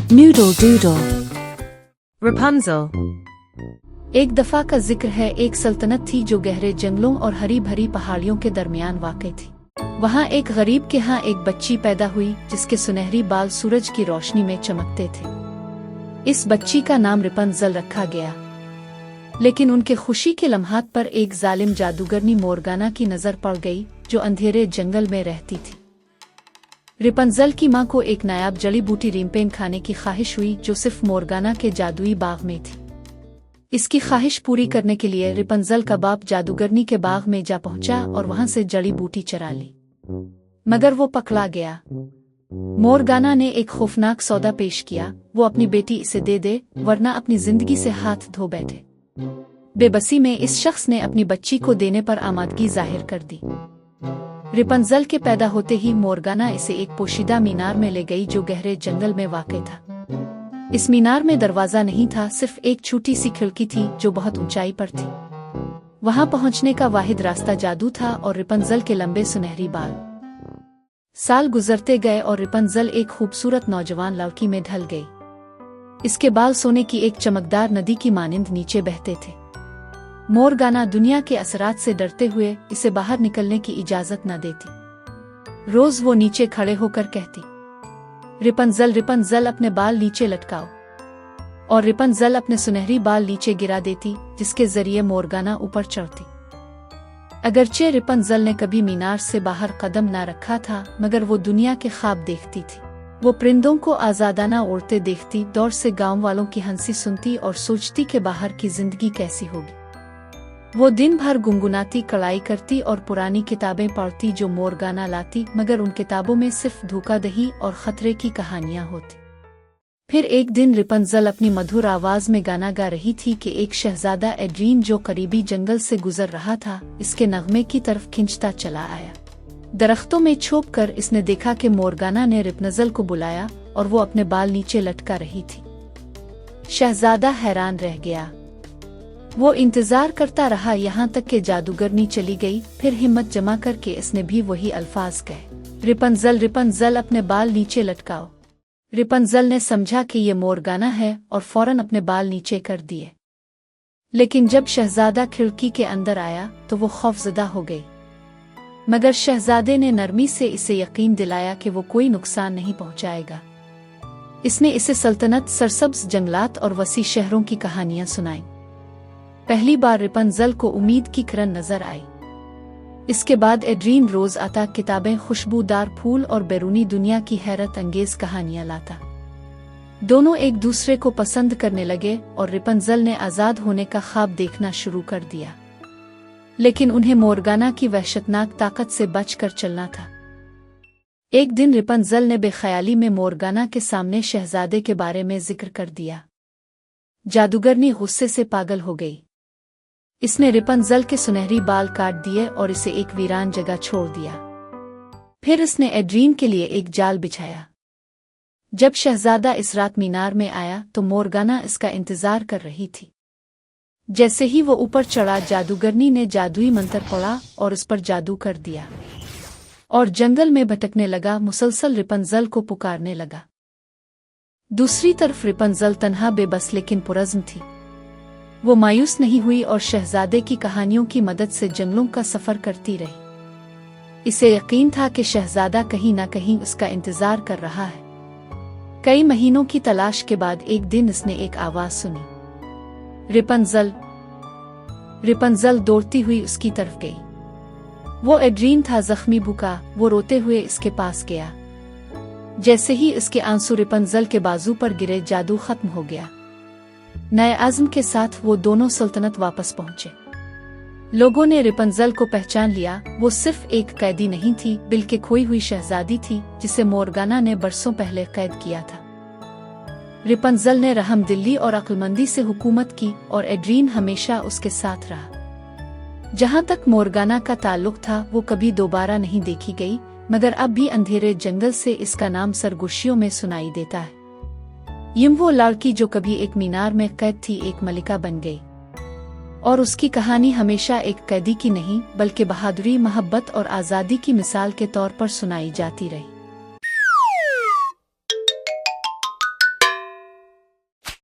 Noodle doodle. Rapunzel. एक दफा का जिक्र है, एक सल्तनत थी जो गहरे जंगलों और हरी भरी पहाड़ियों के दरमियान वाक़ई थी। वहाँ एक गरीब के यहाँ एक बच्ची पैदा हुई जिसके सुनहरी बाल सूरज की रोशनी में चमकते थे। इस बच्ची का नाम रपुंज़ल रखा गया। लेकिन उनके खुशी के लम्हात पर एक जालिम जादूगरनी मोरगाना की नज़र पड़ गई जो अंधेरे जंगल में रहती थी। रपुंज़ल की माँ को एक नायाब जड़ी बूटी रिम्पेन खाने की ख्वाहिश हुई जो सिर्फ मोरगाना के जादुई बाग में थी। इसकी ख्वाहिश पूरी करने के लिए रपुंज़ल का बाप जादूगरनी के बाग में जा पहुंचा और वहां से जड़ी बूटी चरा ली, मगर वो पकड़ा गया। मोरगाना ने एक खौफनाक सौदा पेश किया, वो अपनी बेटी इसे दे दे वरना अपनी जिंदगी से हाथ धो बैठे। बेबसी में इस शख्स ने अपनी बच्ची को देने पर आमादगी जाहिर कर दी। रपुंज़ल के पैदा होते ही मोरगाना इसे एक पोशीदा मीनार में ले गई जो गहरे जंगल में वाक़ई था। इस मीनार में दरवाजा नहीं था, सिर्फ एक छोटी सी खिड़की थी जो बहुत ऊंचाई पर थी। वहां पहुंचने का वाहिद रास्ता जादू था और रपुंज़ल के लंबे सुनहरी बाल। साल गुजरते गए और रपुंज़ल एक खूबसूरत नौजवान लड़की में ढल गई। इसके बाल सोने की एक चमकदार नदी की मानिंद नीचे बहते थे। मोरगाना दुनिया के असरात से डरते हुए इसे बाहर निकलने की इजाजत न देती। रोज वो नीचे खड़े होकर कहती, रपुंज़ल रपुंज़ल अपने बाल नीचे लटकाओ, और रपुंज़ल अपने सुनहरी बाल नीचे गिरा देती जिसके जरिए मोरगाना ऊपर चढ़ती। अगरचे रपुंज़ल ने कभी मीनार से बाहर कदम न रखा था, मगर वो दुनिया के ख्वाब देखती थी। वो परिंदों को आज़ादाना उड़ते देखती, दौर से गांव वालों की हंसी सुनती और सोचती कि बाहर की जिंदगी कैसी होगी। वो दिन भर गुनगुनाती, कड़ाई करती और पुरानी किताबें पढ़ती जो मोरगाना लाती, मगर उन किताबों में सिर्फ धोखाधड़ी और खतरे की कहानियां होती। फिर एक दिन रपुंज़ल अपनी मधुर आवाज में गाना गा रही थी कि एक शहजादा एड्रीन जो करीबी जंगल से गुजर रहा था इसके नगमे की तरफ खिंचता चला आया। दरख्तों में छुप कर इसने देखा कि मोरगाना ने रपुंज़ल को बुलाया और वो अपने बाल नीचे लटका रही थी। शहजादा हैरान रह गया। वो इंतजार करता रहा यहाँ तक कि जादूगरनी चली गई। फिर हिम्मत जमा करके इसने भी वही अल्फाज कहे, रपुंज़ल रपुंज़ल अपने बाल नीचे लटकाओ। रपुंज़ल ने समझा कि ये मोरगाना है और फौरन अपने बाल नीचे कर दिए। लेकिन जब शहजादा खिड़की के अंदर आया तो वो खौफजदा हो गई, मगर शहजादे ने नरमी से इसे यकीन दिलाया कि वो कोई नुकसान नहीं पहुंचाएगा। इसने इसे सल्तनत, सरसब्ज जंगलात और वसी शहरों की कहानियां सुनाई। पहली बार रपुंज़ल को उम्मीद की किरण नजर आई। इसके बाद एड्रीन रोज आता, किताबें, खुशबूदार फूल और बैरूनी दुनिया की हैरत अंगेज कहानियां लाता। दोनों एक दूसरे को पसंद करने लगे और रपुंज़ल ने आजाद होने का ख्वाब देखना शुरू कर दिया। लेकिन उन्हें मोरगाना की वहशतनाक ताकत से बचकर चलना था। एक दिन रपुंज़ल ने बेख्याली में मोरगाना के सामने शहजादे के बारे में जिक्र कर दिया। जादूगरनी गुस्से से पागल हो गई। इसने रपुंज़ल के सुनहरी बाल काट दिए और इसे एक वीरान जगह छोड़ दिया। फिर इसने एड्रीन के लिए एक जाल बिछाया। जब शहजादा इस रात मीनार में आया तो मोरगाना इसका इंतजार कर रही थी। जैसे ही वो ऊपर चढ़ा, जादूगरनी ने जादुई मंत्र पढ़ा और उस पर जादू कर दिया और जंगल में भटकने लगा, मुसलसल रपुंज़ल को पुकारने लगा। दूसरी तरफ रपुंज़ल तन्हा, बेबस लेकिन पुरज़्म थी। वो मायूस नहीं हुई और शहजादे की कहानियों की मदद से जंगलों का सफर करती रही। इसे यकीन था कि शहजादा कहीं ना कहीं उसका इंतजार कर रहा है। कई महीनों की तलाश के बाद एक दिन इसने एक आवाज सुनी, रपुंज़ल। रपुंज़ल दौड़ती हुई उसकी तरफ गई। वो एड्रीन था, जख्मी, भूखा। वो रोते हुए इसके पास गया। जैसे ही इसके आंसू रपुंज़ल के बाजू पर गिरे, जादू खत्म हो गया। नए आज़म के साथ वो दोनों सल्तनत वापस पहुंचे। लोगों ने रपुंज़ल को पहचान लिया। वो सिर्फ एक कैदी नहीं थी, बल्कि खोई हुई शहजादी थी जिसे मोरगाना ने बरसों पहले कैद किया था। रपुंज़ल ने रहमदिली और अक्लमंदी से हुकूमत की और एड्रीन हमेशा उसके साथ रहा। जहां तक मोरगाना का ताल्लुक था, वो कभी दोबारा नहीं देखी गई, मगर अब भी अंधेरे जंगल से इसका नाम सरगोशियों में सुनाई देता है। यूं वो लड़की जो कभी एक मीनार में कैद थी, एक मलिका बन गई, और उसकी कहानी हमेशा एक कैदी की नहीं बल्कि बहादुरी, मोहब्बत और आज़ादी की मिसाल के तौर पर सुनाई जाती रही।